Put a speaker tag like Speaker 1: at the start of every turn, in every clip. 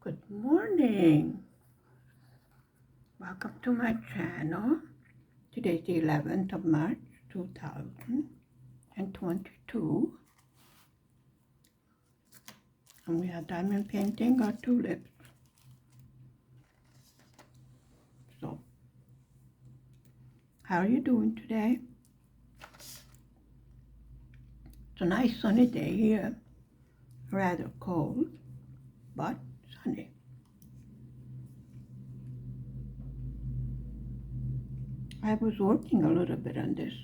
Speaker 1: Good morning. Welcome to my channel. Today's the 11th of March 2022 and we are diamond painting our tulips. So, how are you doing today? It's a nice sunny day here. Rather cold, but sunny. I was working a little bit on this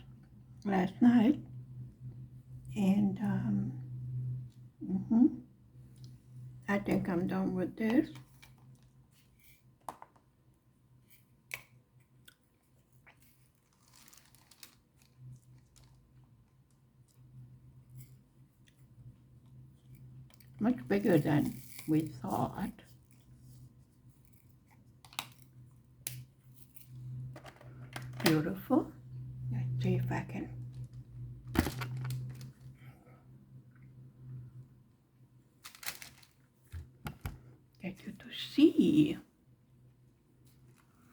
Speaker 1: last night and I think I'm done with this. Much bigger than we thought. Beautiful. Let's see if I can get you to see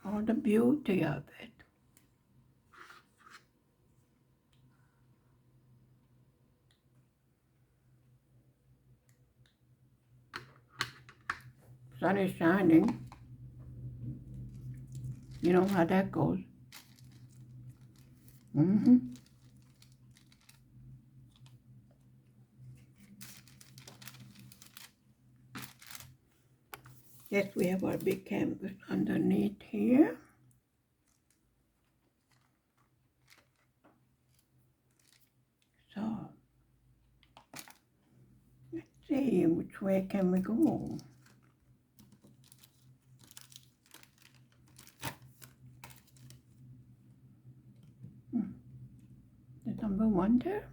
Speaker 1: all the beauty of it. Sun is shining. You know how that goes. Yes, we have our big canvas underneath here. So, let's see, which way can we go? The number one there.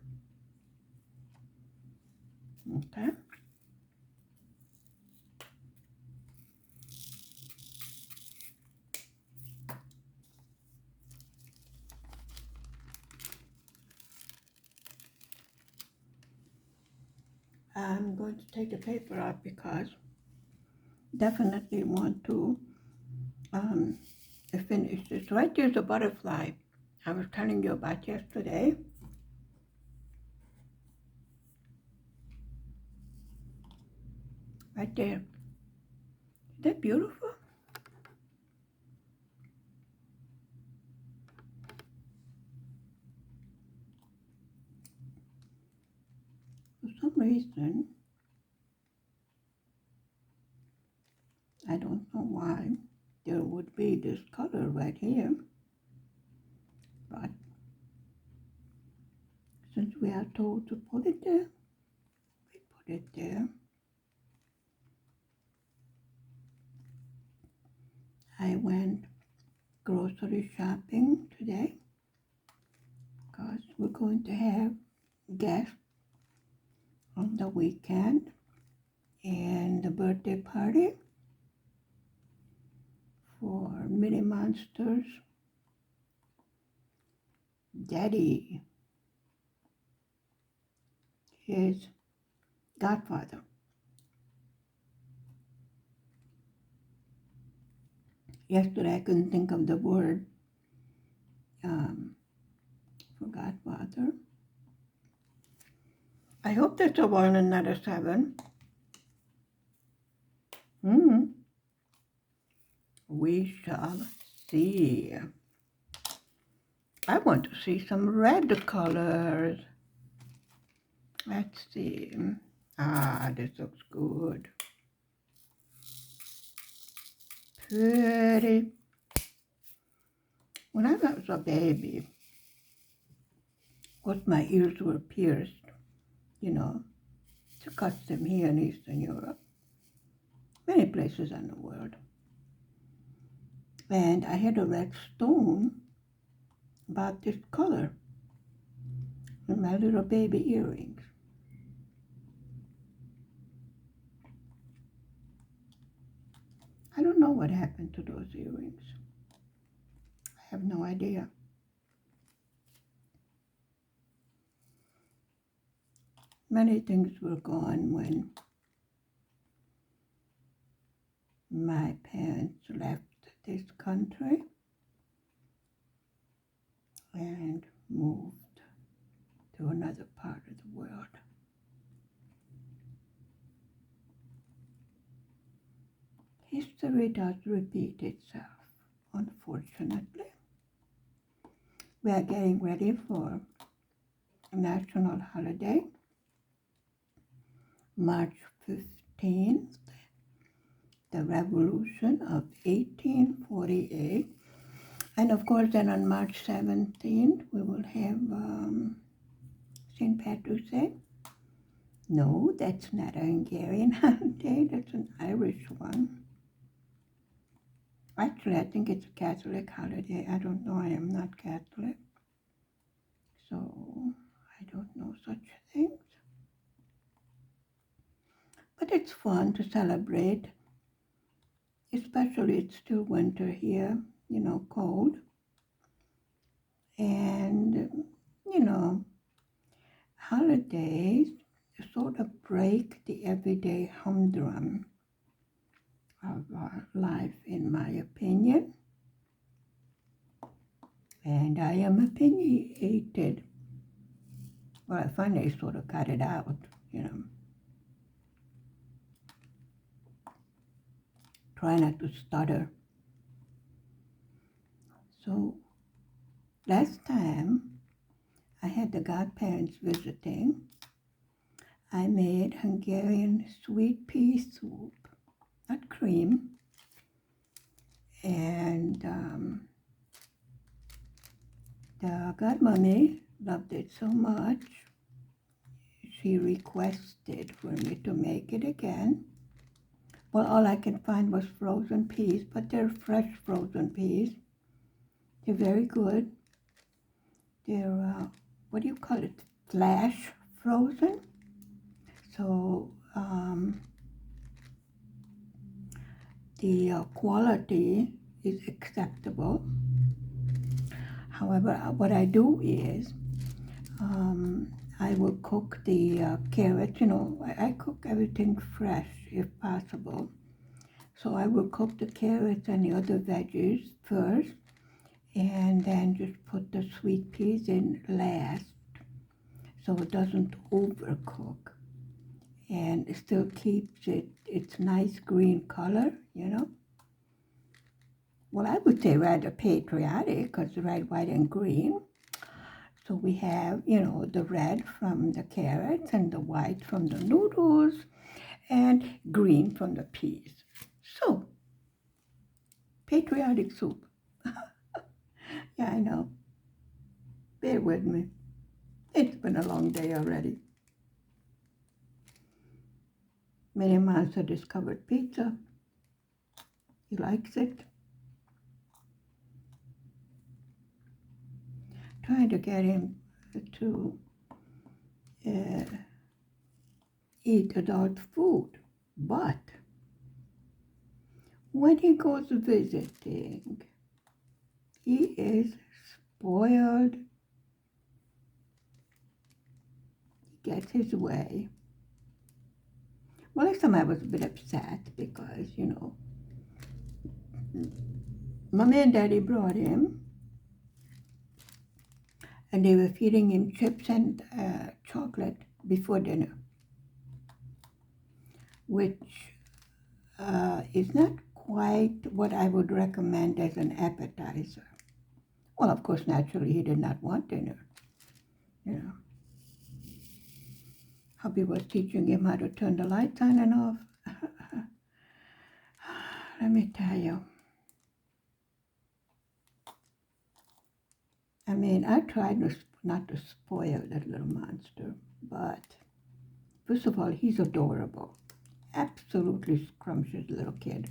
Speaker 1: Okay. I'm going to take the paper out because definitely want to finish this. Right there's the butterfly I was telling you about yesterday. Right there. Is that beautiful? For some reason, I don't know why there would be this color right here, but since we are told to put it there, we put it there. I went grocery shopping today because we're going to have guests on the weekend and the birthday party for Minnie Monster's daddy, his godfather. Yesterday I couldn't think of the word for godfather. I hope that's a 1 and not a 7. We shall see. I want to see some red colors. Let's see. This looks good. Pretty. When I was a baby, of course my ears were pierced, you know. It's a custom here in Eastern Europe, many places in the world. And I had a red stone about this color in my little baby earrings. I don't know what happened to those earrings. I have no idea. Many things were gone when my parents left this country and moved to another part of the world. History does repeat itself, unfortunately. We are getting ready for a national holiday, March 15th, the Revolution of 1848. And of course, then on March 17th, we will have St. Patrick's Day. No, that's not a Hungarian holiday, that's an Irish one. Actually, I think it's a Catholic holiday. I don't know, I am not Catholic. So, I don't know such things. But it's fun to celebrate, especially it's still winter here, cold. And, holidays sort of break the everyday humdrum of our life, in my opinion. And I am opinionated. Well, I finally sort of cut it out, Try not to stutter. So, last time I had the godparents visiting, I made Hungarian sweet pea soup, not cream, and the godmommy loved it so much, she requested for me to make it again. Well, all I can find was frozen peas, but they're fresh frozen peas. They're very good. They're, what do you call it, flash frozen? So the quality is acceptable. However, what I do is I will cook the carrots. I cook everything fresh if possible. So I will cook the carrots and the other veggies first, and then just put the sweet peas in last, so it doesn't overcook, and it still keeps its nice green color, Well, I would say rather patriotic, because red, white, and green. So we have, the red from the carrots and the white from the noodles and green from the peas. So, patriotic soup. Yeah, I know. Bear with me. It's been a long day already. Many months have discovered pizza. He likes it. Trying to get him to eat adult food, but when he goes visiting, he is spoiled. He gets his way. Well, last time I was a bit upset because, Mommy and Daddy brought him, and they were feeding him chips and chocolate before dinner, which is not quite what I would recommend as an appetizer. Well, of course, naturally, he did not want dinner, Hubby was teaching him how to turn the lights on and off. Let me tell you. I mean, I tried not to spoil that little monster, but first of all, he's adorable. Absolutely scrumptious little kid.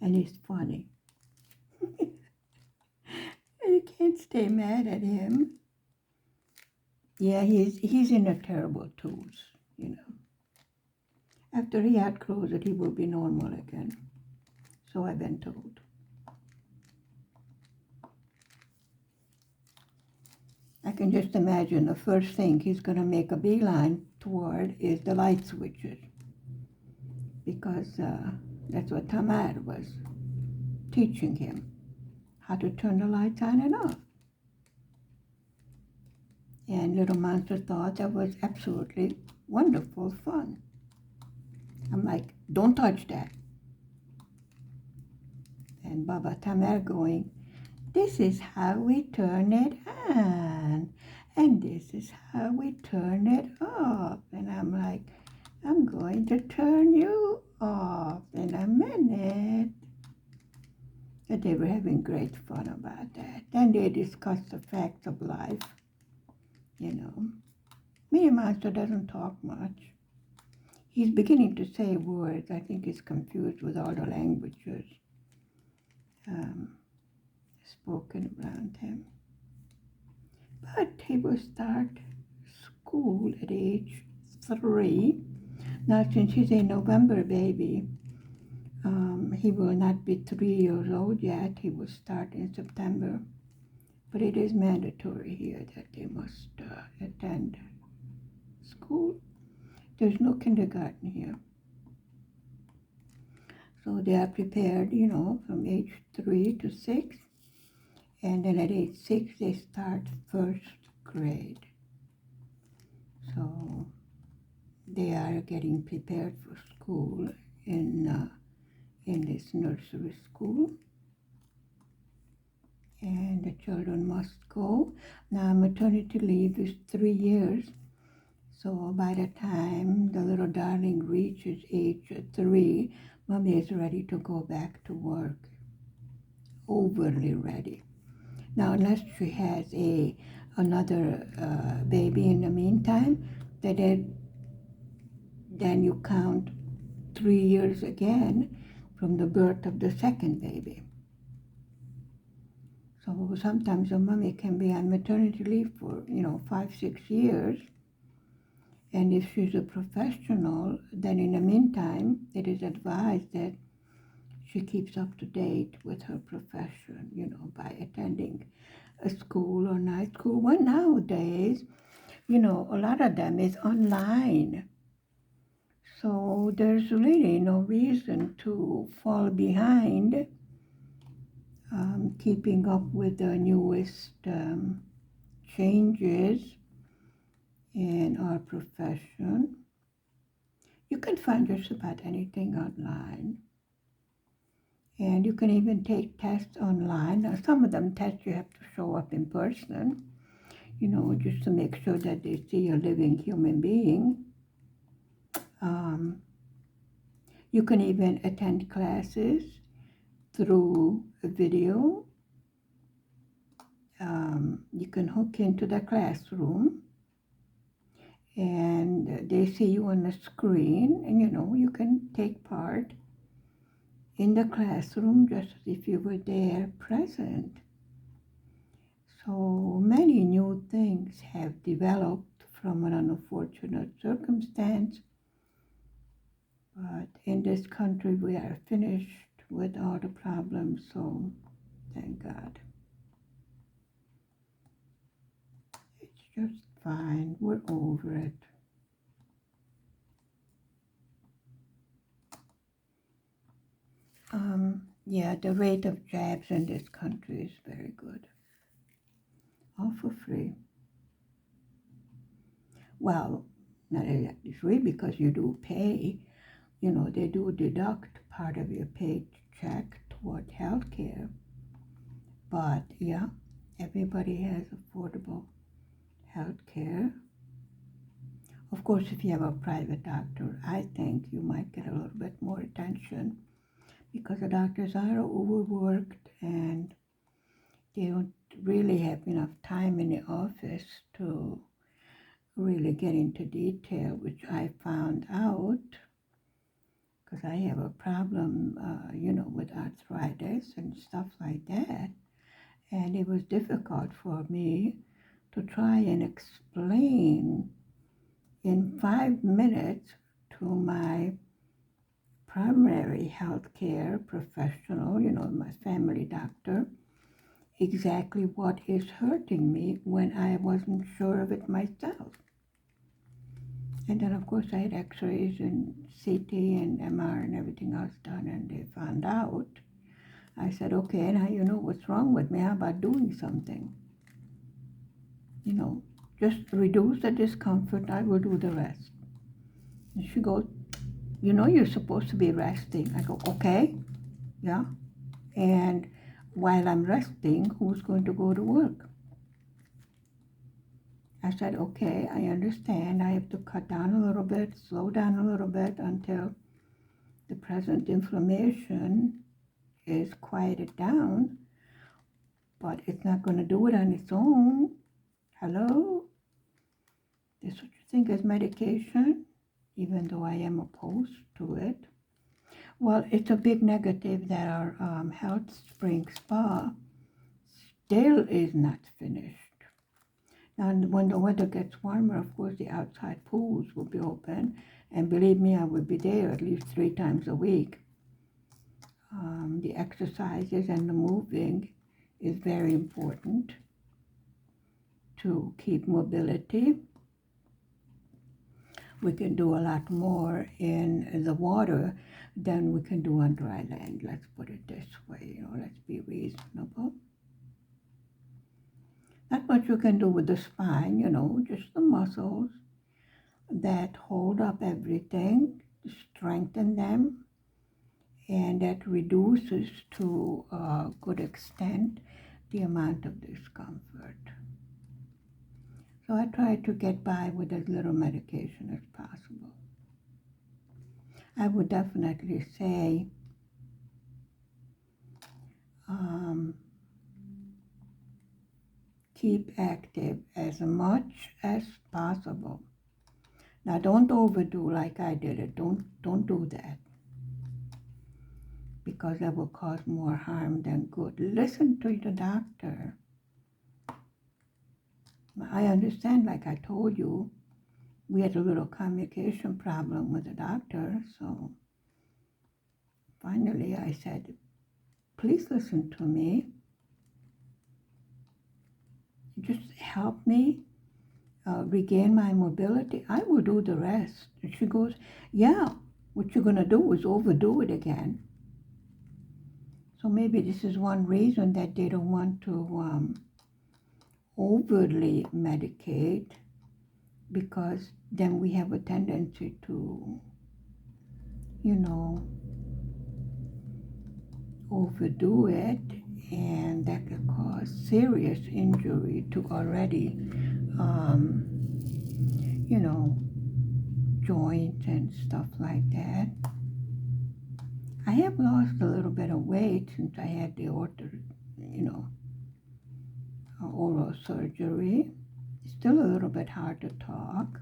Speaker 1: And he's funny. You can't stay mad at him. Yeah, he's in a terrible twos, After he outgrows it, he will be normal again. So I've been told. I can just imagine the first thing he's going to make a beeline toward is the light switches. because that's what Tamar was teaching him, how to turn the lights on and off. And little monster thought that was absolutely wonderful fun. I'm like, don't touch that. And Baba Tamar going, this is how we turn it on. And this is how we turn it off. And I'm like, I'm going to turn you off in a minute. And they were having great fun about that. Then they discussed the facts of life. You know, Minnie Monster doesn't talk much. He's beginning to say words. I think he's confused with all the languages spoken around him. But he will start school at age 3. Now, since he's a November baby, he will not be 3 years old yet. He will start in September. But it is mandatory here that they must attend school. There's no kindergarten here. So they are prepared, from age 3 to 6. And then at age 6, they start first grade. So they are getting prepared for school in this nursery school. And the children must go. Now maternity leave is 3 years. So by the time the little darling reaches age 3, mommy is ready to go back to work. Overly ready. Now unless she has another baby in the meantime, then you count 3 years again from the birth of the second baby. So sometimes a mommy can be on maternity leave for, 5-6 years. And if she's a professional, then in the meantime, it is advised that she keeps up to date with her profession, by attending a school or night school. Well, nowadays, a lot of them is online. So there's really no reason to fall behind keeping up with the newest changes in our profession. You can find just about anything online. And you can even take tests online. Now, some of them tests you have to show up in person, just to make sure that they see a living human being. You can even attend classes through a video. You can hook into the classroom and they see you on the screen, and you can take part in the classroom just as if you were there present. So many new things have developed from an unfortunate circumstance, but in this country we are finished with all the problems, so thank God. It's just fine, we're over it. The rate of jabs in this country is very good. All for free. Well, not exactly free because you do pay. They do deduct part of your paycheck toward health care. But yeah, everybody has affordable health care. Of course, if you have a private doctor, I think you might get a little bit more attention because the doctors are overworked and they don't really have enough time in the office to really get into detail, which I found out because I have a problem, with arthritis and stuff like that. And it was difficult for me to try and explain in 5 minutes to my primary health care professional, my family doctor, exactly what is hurting me when I wasn't sure of it myself. And then, of course, I had x-rays and CT and MR and everything else done, and they found out. I said, okay, now you know what's wrong with me. How about doing something? You know, just reduce the discomfort. I will do the rest. And she goes, you know, you're supposed to be resting. I go, okay, yeah. And while I'm resting, who's going to go to work? I said, okay, I understand. I have to cut down a little bit, slow down a little bit until the present inflammation is quieted down, but it's not going to do it on its own. Hello? This what you think is medication, even though I am opposed to it. Well, it's a big negative that our health spring spa still is not finished. Now, when the weather gets warmer, of course, the outside pools will be open. And believe me, I will be there at least 3 times a week. The exercises and the moving is very important to keep mobility. We can do a lot more in the water than we can do on dry land. Let's put it this way, let's be reasonable. Not much you can do with the spine, just the muscles that hold up everything, strengthen them, and that reduces to a good extent the amount of discomfort. So I try to get by with as little medication as possible. I would definitely say keep active as much as possible. Now don't overdo like I did it. Don't do that, because that will cause more harm than good. Listen to the doctor. I understand, like I told you, we had a little communication problem with the doctor, so finally I said, please listen to me. Just help me regain my mobility. I will do the rest. And she goes, yeah, what you're going to do is overdo it again. So maybe this is one reason that they don't want to overly medicate, because then we have a tendency to, overdo it, and that could cause serious injury to already, joints and stuff like that. I have lost a little bit of weight since I had the oral surgery. It's still a little bit hard to talk,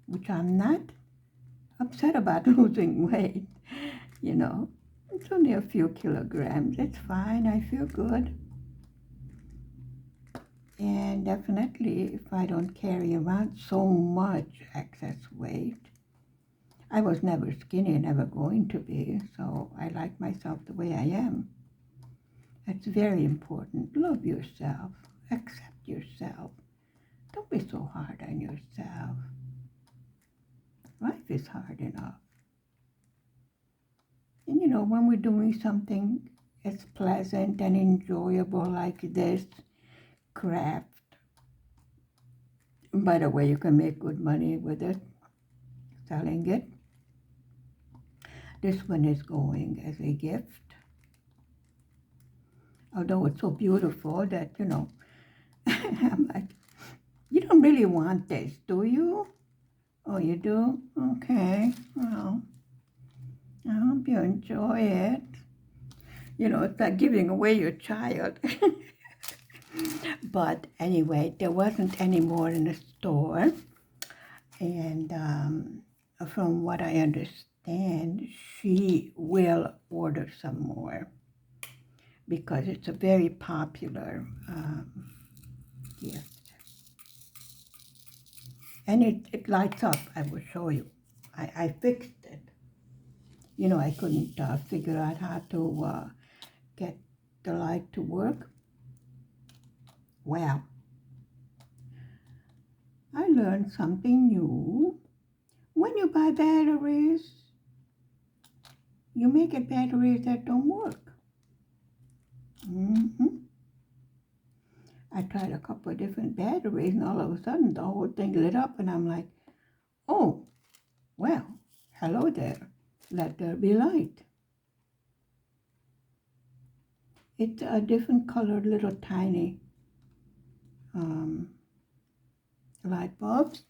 Speaker 1: which I'm not upset about losing weight, It's only a few kilograms. It's fine. I feel good. And definitely, if I don't carry around so much excess weight, I was never skinny, never going to be, so I like myself the way I am. It's very important. Love yourself. Accept yourself. Don't be so hard on yourself. Life is hard enough. And when we're doing something as pleasant and enjoyable like this craft, and by the way, you can make good money with it, selling it. This one is going as a gift. Although it's so beautiful that, I'm like, you don't really want this, do you? Oh, you do? Okay, well, I hope you enjoy it. It's like giving away your child. But anyway, there wasn't any more in the store. And from what I understand, she will order some more, because it's a very popular gift. And it lights up. I will show you. I fixed it. I couldn't figure out how to get the light to work. Well, I learned something new. When you buy batteries, you make it batteries that don't work. hmm I tried a couple of different batteries, and all of a sudden the whole thing lit up, and I'm like, oh, well, hello there. Let there be light. It's a different colored little tiny um, light bulbs,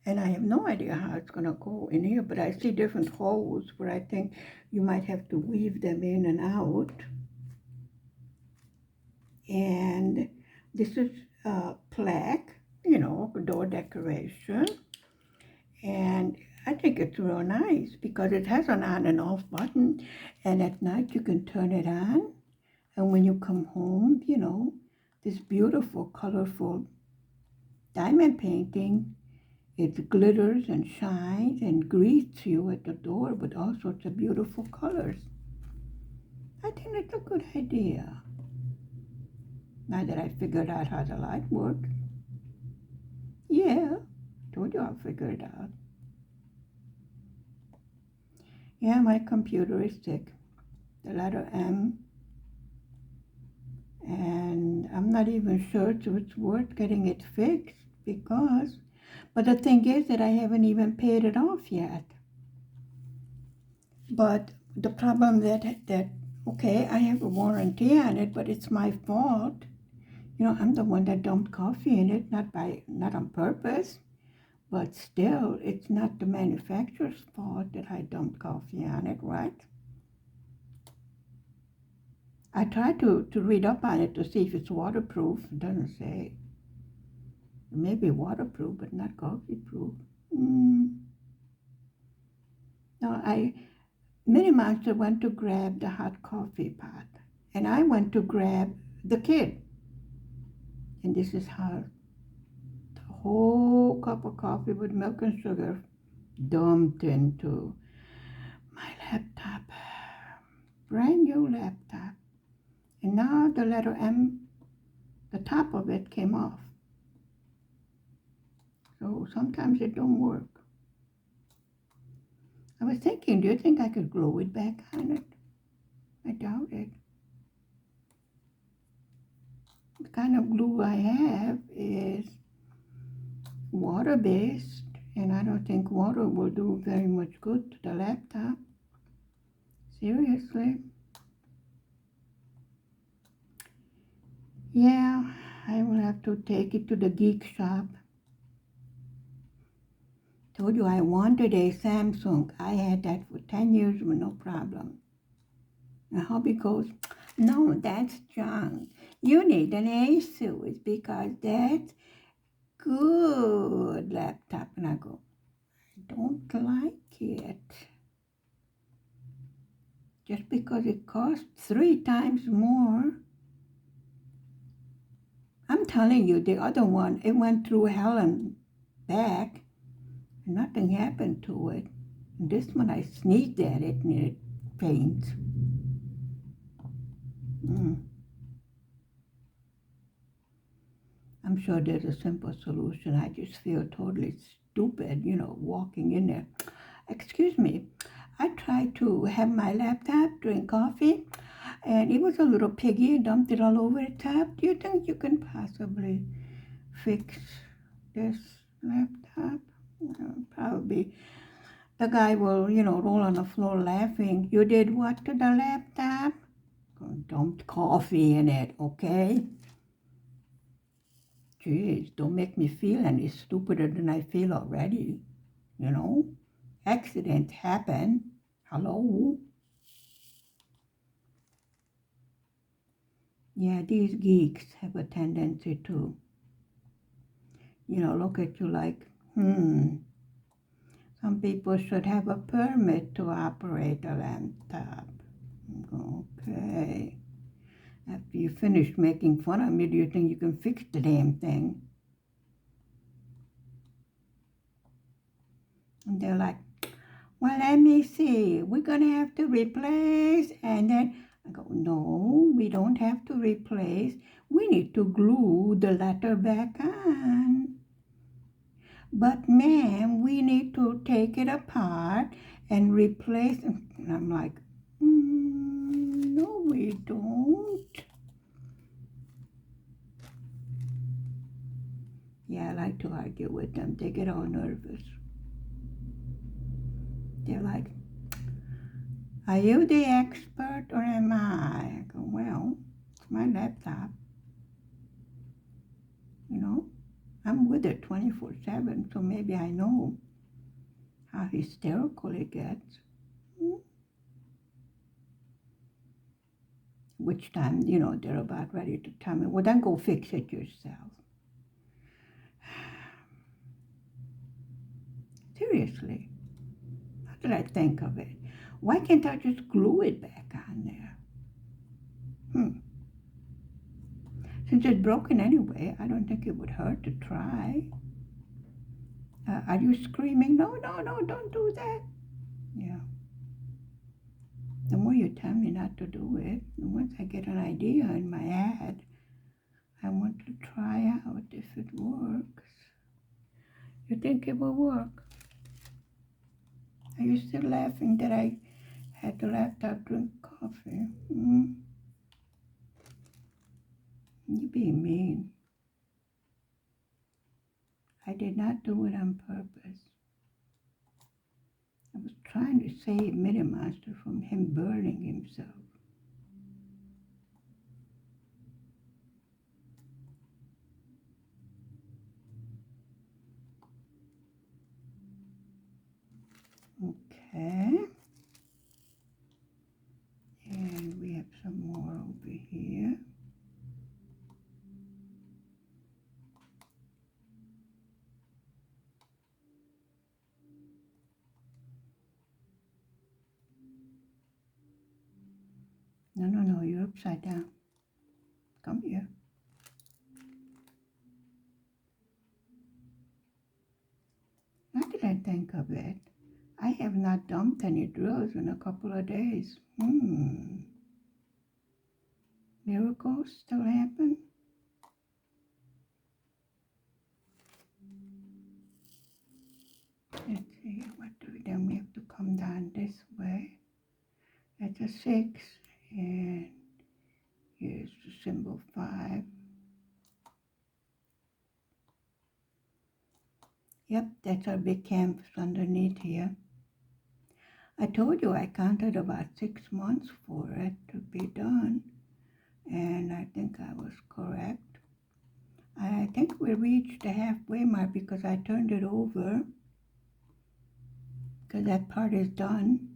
Speaker 1: and I have no idea how it's going to go in here, but I see different holes where I think you might have to weave them in and out. And this is a plaque, door decoration. And I think it's real nice because it has an on and off button, and at night you can turn it on. And when you come home, this beautiful, colorful diamond painting, it glitters and shines and greets you at the door with all sorts of beautiful colors. I think it's a good idea. Now that I figured out how the light works. Yeah, told you I'll figure it out. Yeah, my computer is sick. The letter M. And I'm not even sure if it's worth getting it fixed but the thing is that I haven't even paid it off yet. But the problem that okay, I have a warranty on it, but it's my fault. I'm the one that dumped coffee in it, not on purpose, but still, it's not the manufacturer's fault that I dumped coffee on it, right? I tried to read up on it to see if it's waterproof. It doesn't say. It may be waterproof, but not coffee proof. No, Minnie Monster went to grab the hot coffee pot, and I went to grab the kid. And this is how the whole cup of coffee with milk and sugar dumped into my laptop. Brand new laptop. And now the letter M, the top of it came off. So sometimes it don't work. I was thinking, do you think I could glue it back on it? I doubt it. The kind of glue I have is water-based, and I don't think water will do very much good to the laptop. Seriously. Yeah, I will have to take it to the geek shop. Told you I wanted a Samsung. I had that for 10 years with no problem. My hubby goes, no, that's junk. You need an Asus because that's good laptop. And I go, I don't like it. Just because it costs 3 times more. I'm telling you, the other one, it went through hell and back. And nothing happened to it. And this one, I sneezed at it and it faints. I'm sure there's a simple solution. I just feel totally stupid, walking in there. Excuse me, I tried to have my laptop drink coffee, and it was a little piggy and dumped it all over the top. Do you think you can possibly fix this laptop? Probably. The guy will, roll on the floor laughing. You did what to the laptop? Dumped coffee in it, okay? Jeez, don't make me feel any stupider than I feel already. Accidents happen. Hello? Yeah, these geeks have a tendency to, look at you like, some people should have a permit to operate a laptop. Okay. After you finish making fun of me, do you think you can fix the damn thing? And they're like, well, let me see. We're going to have to replace. And then I go, no, we don't have to replace. We need to glue the letter back on. But ma'am, we need to take it apart and replace it. And I'm like, no, we don't. Yeah, I like to argue with them. They get all nervous. They're like, are you the expert or am I? I go, well, it's my laptop. You know, I'm with it 24/7, so maybe I know how hysterical it gets. Which time, they're about ready to tell me, well, then go fix it yourself. Seriously, how did I think of it? Why can't I just glue it back on there? Since it's broken anyway, I don't think it would hurt to try. Are you screaming? No, no, no, don't do that. Yeah. The more you tell me not to do it, once I get an idea in my head, I want to try out if it works. You think it will work? Are you still laughing that I had the laptop drink coffee? You being mean. I did not do it on purpose. I was trying to save Minnie Monster from him burning himself. Okay. And we have some more over here. No, no, no, you're upside down. Come here. Now that I think of it, I have not dumped any drills in a couple of days. Miracles still happen? Let's see, what do we then? We have to come down this way. That's a 6, and here's the symbol 5. Yep, that's our big canvas underneath here. I told you I counted about 6 months for it to be done, and I think I was correct. I think we reached the halfway mark because I turned it over, because that part is done.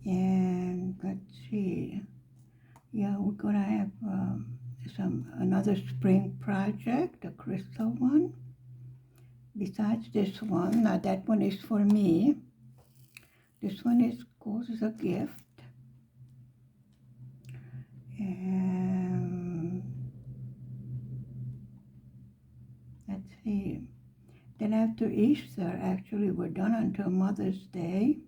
Speaker 1: And let's see, yeah, we're gonna have another spring project, a crystal one, besides this one. Now that one is for me. This one goes as a gift. And let's see, then after Easter, actually we're done until Mother's Day.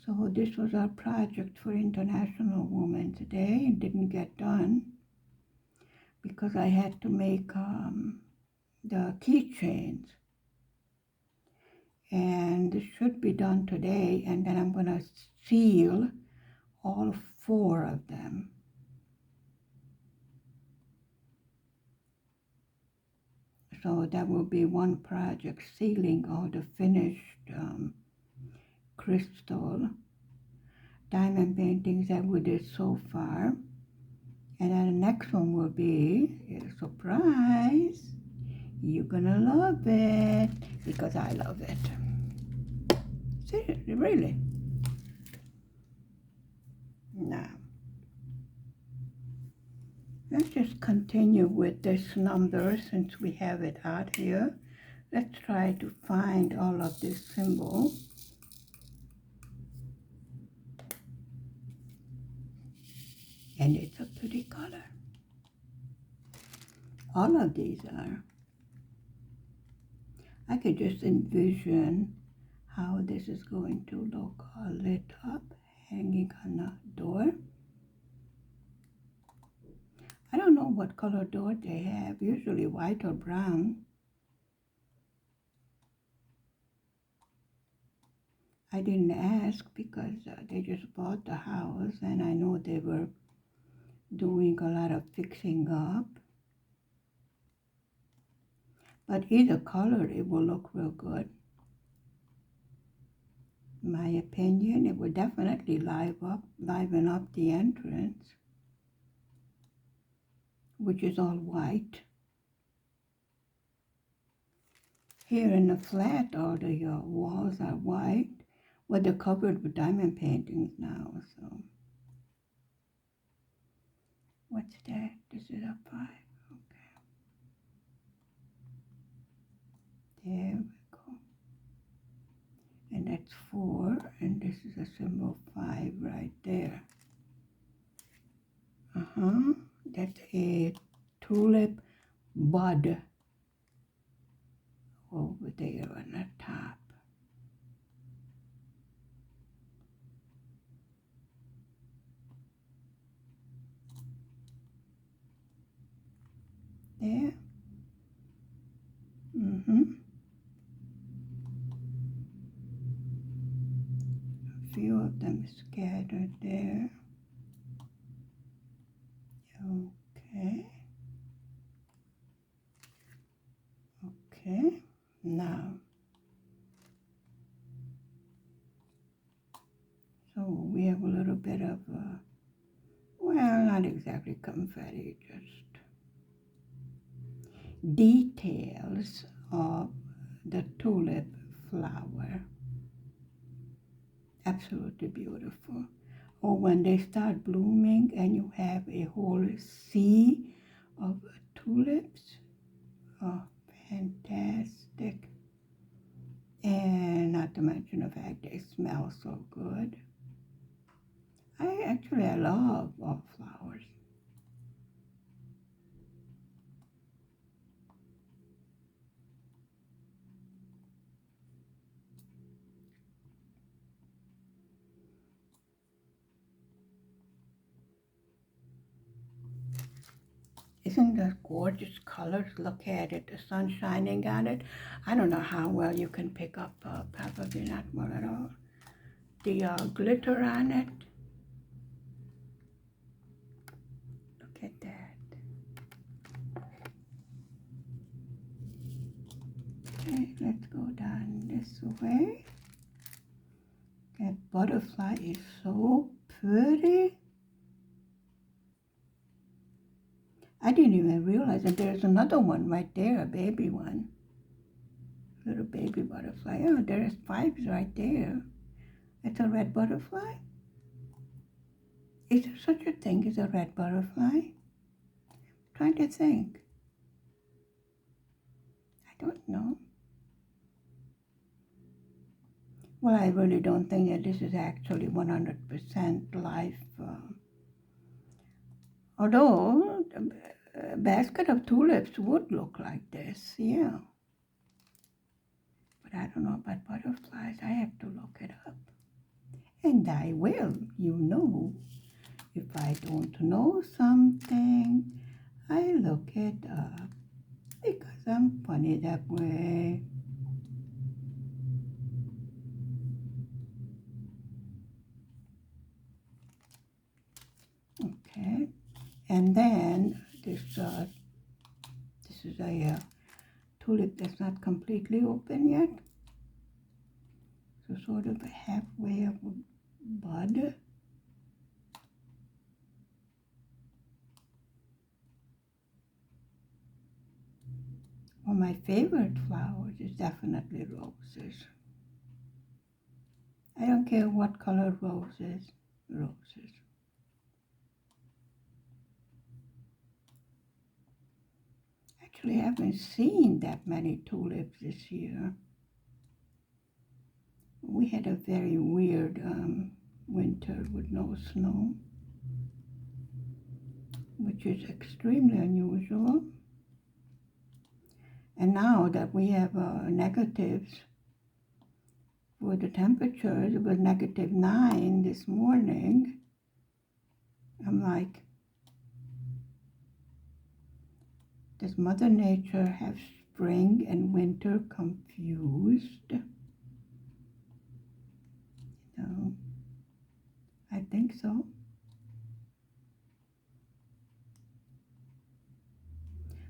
Speaker 1: So this was our project for International Women's Day. It didn't get done because I had to make the keychains. And this should be done today, and then I'm going to seal all 4 of them. So that will be one project, sealing all the finished crystal diamond paintings that we did so far. And then the next one will be a surprise. You're gonna love it because I love it. Seriously, really. Now, let's just continue with this number since we have it out here. Let's try to find all of this symbol. And it's a pretty color. All of these are. I could just envision how this is going to look lit up, hanging on the door. I don't know what color door they have, usually white or brown. I didn't ask because they just bought the house and I know they were doing a lot of fixing up. But either color, it will look real good. In my opinion, it will definitely liven up the entrance, which is all white. Here in the flat, all the walls are white, but they're covered with diamond paintings now, so. What's that? This is a 5. Okay. There we go. And that's 4, and this is a symbol 5 right there. That's a tulip bud over there on the top. There. A few of them scattered there. Okay. Okay. Now, so we have a little bit of, well, not exactly confetti, just details of the tulip flower. Absolutely beautiful. Or when they start blooming and you have a whole sea of tulips. Oh, fantastic. And not to mention the fact they smell so good. I love all flowers. Isn't that gorgeous colors? Look at it, the sun shining on it. I don't know how well you can pick up, probably not well at all, the glitter on it. Look at that. Okay, let's go down this way. That butterfly is so pretty. I didn't even realize that there's another one right there, a baby one. Little baby butterfly. Oh, there's 5 right there. It's a red butterfly. Is there such a thing as a red butterfly? I'm trying to think. I don't know. Well, I really don't think that this is actually 100% life. Although, a basket of tulips would look like this, yeah. But I don't know about butterflies. I have to look it up. And I will, If I don't know something, I look it up because I'm funny that way. Okay, and then this is a tulip that's not completely open yet, so sort of halfway of a bud. Well, my favorite flowers is definitely roses. I don't care what color roses. Actually, I haven't seen that many tulips this year. We had a very weird winter with no snow, which is extremely unusual. And now that we have negatives, for the temperatures. It was -9 this morning. I'm like, does Mother Nature have spring and winter confused? No, I think so.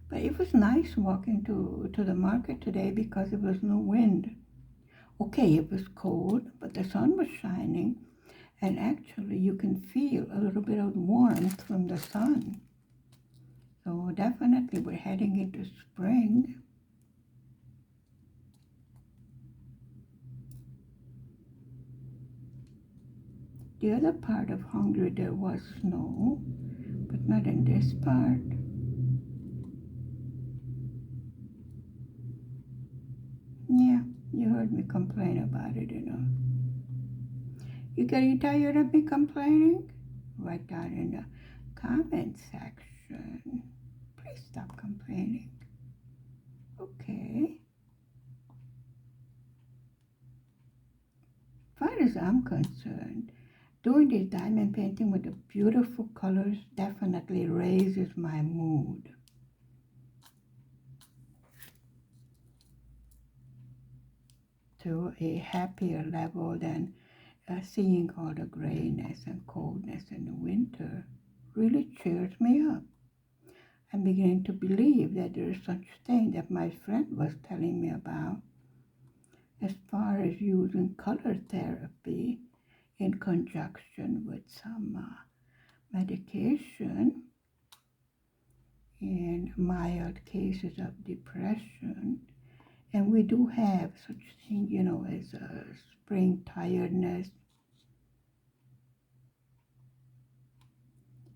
Speaker 1: But it was nice walking to the market today because there was no wind. Okay, it was cold, but the sun was shining, and actually you can feel a little bit of warmth from the sun. So definitely we're heading into spring. The other part of Hungary there was snow, but not in this part. Yeah, you heard me complain about it enough. You getting tired of me complaining? Write down in the comment section. Please stop complaining. Okay. As far as I'm concerned, doing this diamond painting with the beautiful colors definitely raises my mood. To a happier level than seeing all the grayness and coldness in the winter really cheers me up. I'm beginning to believe that there is such thing that my friend was telling me about as far as using color therapy in conjunction with some medication in mild cases of depression. And we do have such thing, as spring tiredness.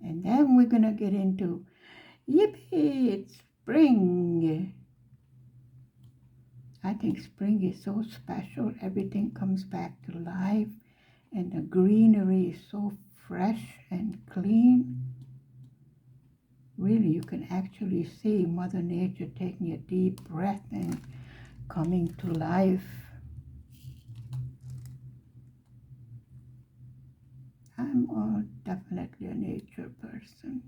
Speaker 1: And then we're going to get into, yippee, it's spring. I think spring is so special. Everything comes back to life, and the greenery is so fresh and clean. Really, you can actually see Mother Nature taking a deep breath and coming to life. I'm definitely a nature person.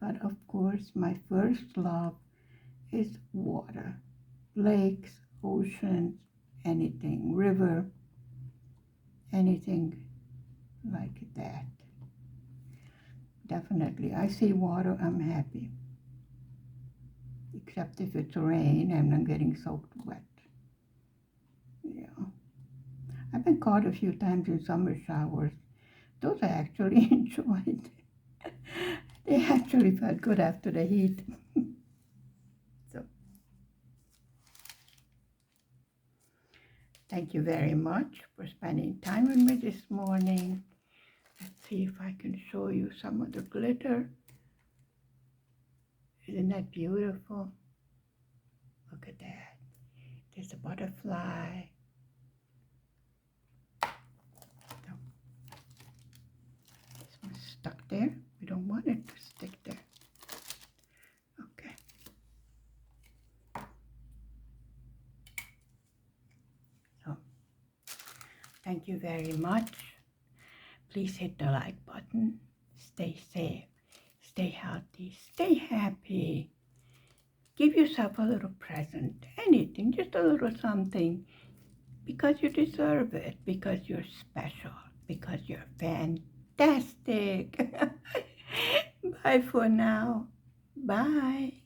Speaker 1: But of course, my first love is water. Lakes, oceans, anything, river, anything like that. Definitely. I see water, I'm happy. Except if it's rain and I'm getting soaked wet. Yeah. I've been caught a few times in summer showers. Those I actually enjoyed. They actually felt good after the heat. So, thank you very much for spending time with me this morning. Let's see if I can show you some of the glitter. Isn't that beautiful? Look at that. There's a butterfly. So, this one's stuck there. We don't want it to stick there. Okay. So, thank you very much. Please hit the like button. Stay safe. Stay healthy. Stay happy. Give yourself a little present. Anything, just a little something. Because you deserve it. Because you're special. Because you're fantastic. Bye for now. Bye.